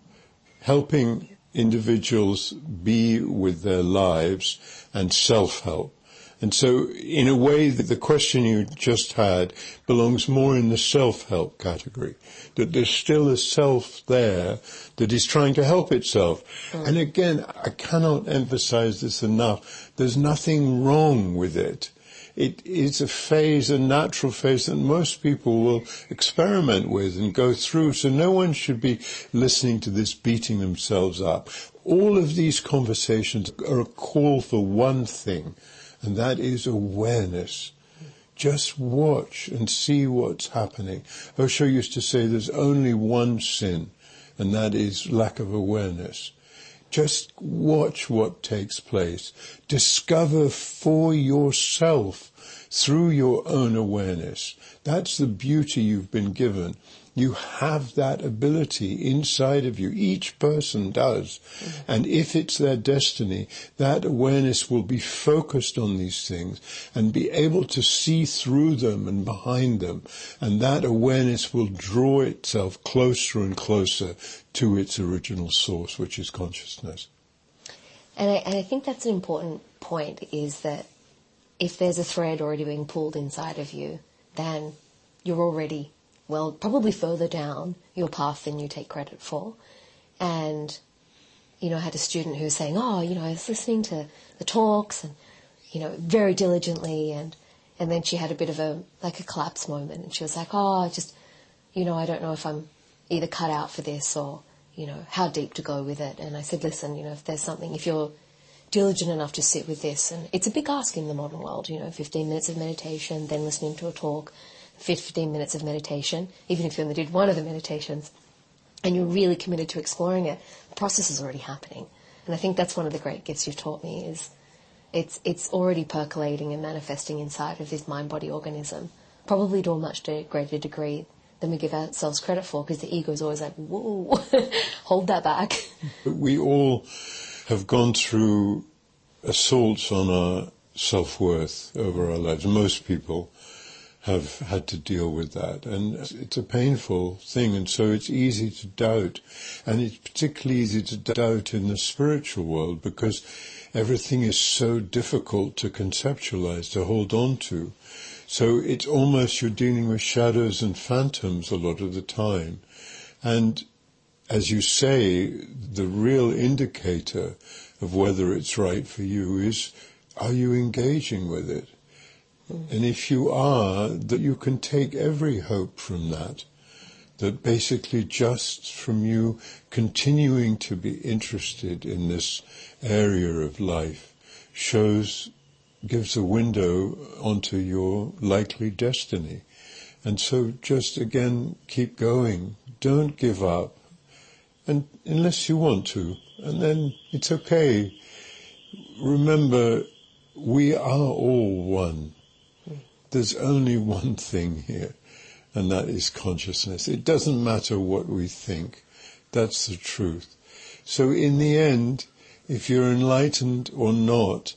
Helping individuals be with their lives, and self-help. And so, in a way, the question you just had belongs more in the self-help category, that there's still a self there that is trying to help itself. And again, I cannot emphasize this enough. There's nothing wrong with it. It is a phase, a natural phase that most people will experiment with and go through. So no one should be listening to this beating themselves up. All of these conversations are a call for one thing, and that is awareness. Just watch and see what's happening. Osho used to say there's only one sin, and that is lack of awareness. Just watch what takes place. Discover for yourself through your own awareness. That's the beauty you've been given. You have that ability inside of you. Each person does. And if it's their destiny, that awareness will be focused on these things and be able to see through them and behind them. And that awareness will draw itself closer and closer to its original source, which is consciousness. And I think that's an important point, is that if there's a thread already being pulled inside of you, then you're already, well, probably further down your path than you take credit for. And, I had a student who was saying, I was listening to the talks and, very diligently, and then she had a bit of a collapse moment, and she was like, I don't know if I'm either cut out for this or, how deep to go with it. And I said, listen, if there's something, if you're diligent enough to sit with this, and it's a big ask in the modern world, 15 minutes of meditation, then listening to a talk, 15 minutes of meditation, even if you only did one of the meditations, and you're really committed to exploring it, the process is already happening. And I think that's one of the great gifts you've taught me, is it's already percolating and manifesting inside of this mind-body organism, probably to a much greater degree than we give ourselves credit for, because the ego is always like, whoa, hold that back. We all have gone through assaults on our self-worth over our lives. Most people have had to deal with that, and it's a painful thing, and so it's easy to doubt, and it's particularly easy to doubt in the spiritual world because everything is so difficult to conceptualize, to hold on to. So it's almost you're dealing with shadows and phantoms a lot of the time. And as you say, the real indicator of whether it's right for you is, are you engaging with it? And if you are, that you can take every hope from that basically just from you continuing to be interested in this area of life gives a window onto your likely destiny. And so just again, keep going. Don't give up. And unless you want to, and then it's okay. Remember, we are all one. There's only one thing here, and that is consciousness. It doesn't matter what we think. That's the truth. So in the end, if you're enlightened or not,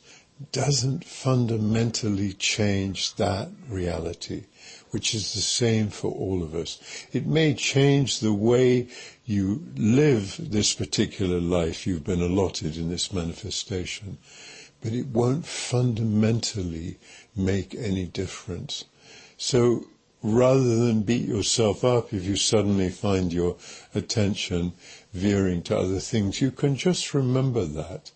doesn't fundamentally change that reality, which is the same for all of us. It may change the way you live this particular life you've been allotted in this manifestation, but it won't fundamentally make any difference. So rather than beat yourself up if you suddenly find your attention veering to other things, you can just remember that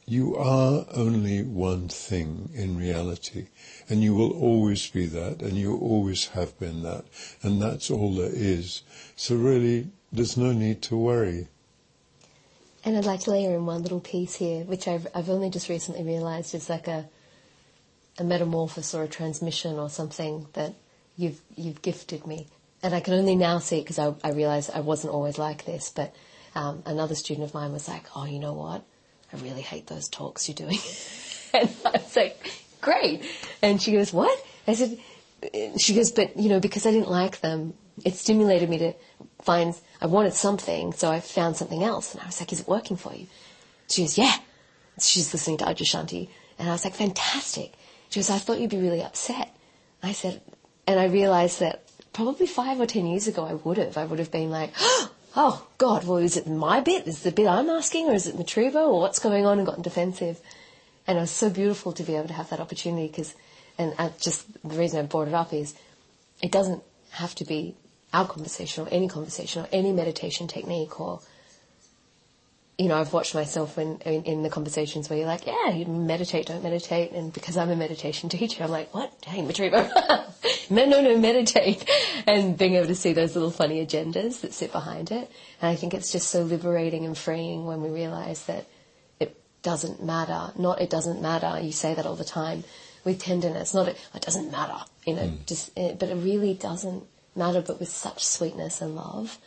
you are only one thing in reality, and you will always be that, and you always have been that, and that's all there is. So really, there's no need to worry. And I'd like to layer in one little piece here, which I've only just recently realised is like a metamorphosis or a transmission or something that you've gifted me. And I can only now see it because I realised I wasn't always like this, but another student of mine was like, oh, you know what? I really hate those talks you're doing. And I was like, great. And she goes, what? I said, she goes, but, because I didn't like them, it stimulated me to find, I wanted something, so I found something else. And I was like, is it working for you? She goes, yeah. She's listening to Ajashanti. And I was like, fantastic. She goes, I thought you'd be really upset. I said, and I realised that probably 5 or 10 years ago I would have been like, oh, God, well, is it my bit? Is it the bit I'm asking, or is it Mutribo, or what's going on, and gotten defensive? And it was so beautiful to be able to have that opportunity and just the reason I brought it up is it doesn't have to be our conversation or any meditation technique or, I've watched myself in the conversations where you're like, yeah, you meditate, don't meditate. And because I'm a meditation teacher, I'm like, what? Hey, Mutribo. No, meditate. And being able to see those little funny agendas that sit behind it. And I think it's just so liberating and freeing when we realise that doesn't matter. Not it doesn't matter. You say that all the time with tenderness. Not it doesn't matter. But it really doesn't matter. But with such sweetness and love,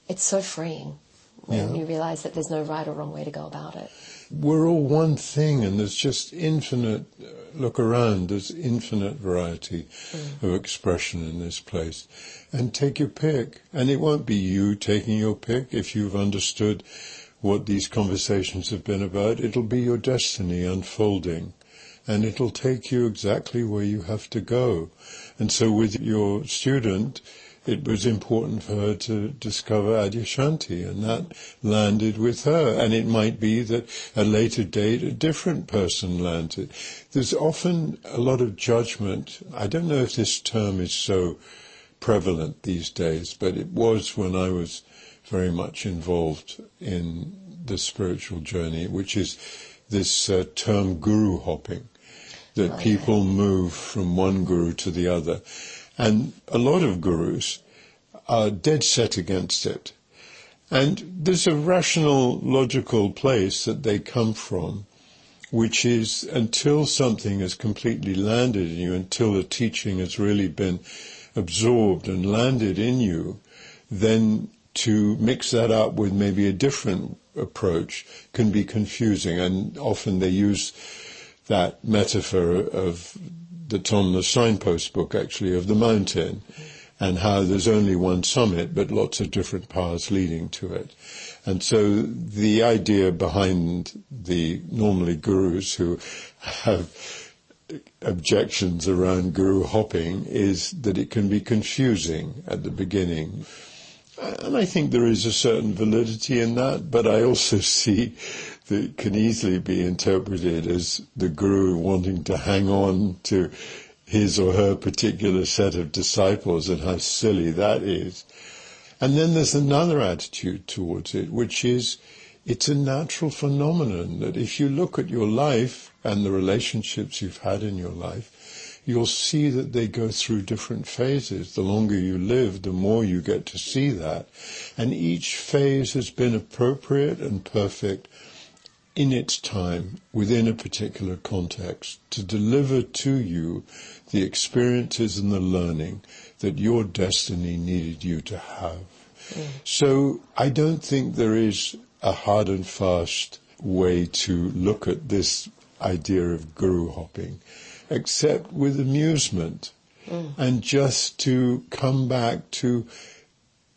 it's so freeing when you realise that there's no right or wrong way to go about it. We're all one thing, and there's just infinite, look around, there's infinite variety of expression in this place. And take your pick. And it won't be you taking your pick if you've understood what these conversations have been about. It'll be your destiny unfolding, and it'll take you exactly where you have to go. And so with your student, it was important for her to discover Adyashanti, and that landed with her. And it might be that at a later date a different person landed. There's often a lot of judgment. I don't know if this term is so prevalent these days, but it was when I was very much involved in the spiritual journey, which is this term guru hopping, that people move from one guru to the other. And a lot of gurus are dead set against it. And there's a rational, logical place that they come from, which is until something has completely landed in you, until the teaching has really been absorbed and landed in you, then to mix that up with maybe a different approach can be confusing. And often they use that metaphor of that's on the Signposts book, actually, of the mountain, and how there's only one summit, but lots of different paths leading to it. And so the idea behind the normally gurus who have objections around guru hopping is that it can be confusing at the beginning. And I think there is a certain validity in that, but I also see that it can easily be interpreted as the guru wanting to hang on to his or her particular set of disciples, and how silly that is. And then there's another attitude towards it, which is it's a natural phenomenon that if you look at your life and the relationships you've had in your life, you'll see that they go through different phases. The longer you live, the more you get to see that. And each phase has been appropriate and perfect in its time, within a particular context, to deliver to you the experiences and the learning that your destiny needed you to have. So I don't think there is a hard and fast way to look at this idea of guru hopping, except with amusement, and just to come back to,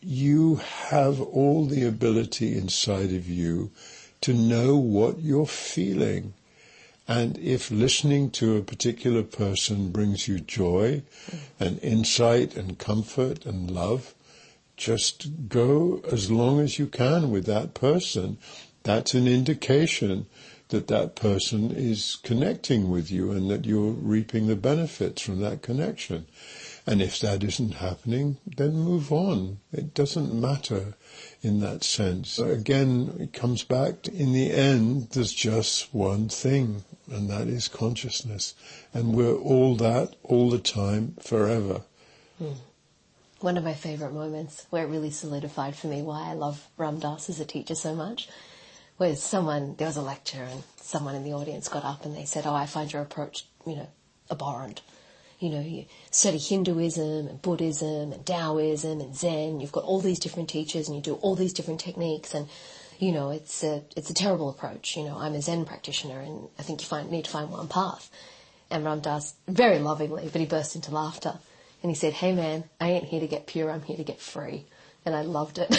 you have all the ability inside of you to know what you're feeling. And if listening to a particular person brings you joy and insight and comfort and love, just go as long as you can with that person. That's an indication that that person is connecting with you and that you're reaping the benefits from that connection. And if that isn't happening, then move on. It doesn't matter in that sense. Again, it comes back to, in the end, there's just one thing, and that is consciousness. And we're all that, all the time, forever. One of my favourite moments, where it really solidified for me why I love Ram Dass as a teacher so much, was there was a lecture, and someone in the audience got up and they said, I find your approach, abhorrent. You study Hinduism and Buddhism and Taoism and Zen. You've got all these different teachers and you do all these different techniques, and, it's a terrible approach. I'm a Zen practitioner and I think you need to find one path. And Ram Dass, very lovingly, but he burst into laughter. And he said, hey man, I ain't here to get pure, I'm here to get free. And I loved it.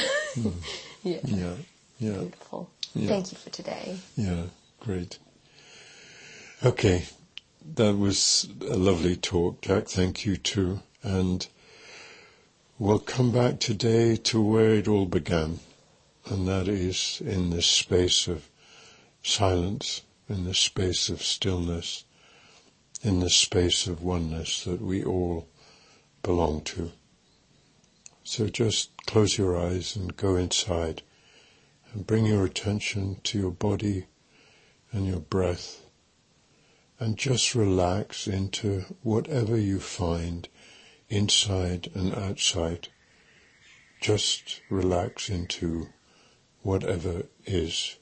Yeah. Beautiful. Yeah. Thank you for today. Yeah, great. Okay. That was a lovely talk, Jack. Thank you too. And we'll come back today to where it all began. And that is in this space of silence, in this space of stillness, in this space of oneness that we all belong to. So just close your eyes and go inside and bring your attention to your body and your breath. And just relax into whatever you find inside and outside. Just relax into whatever is.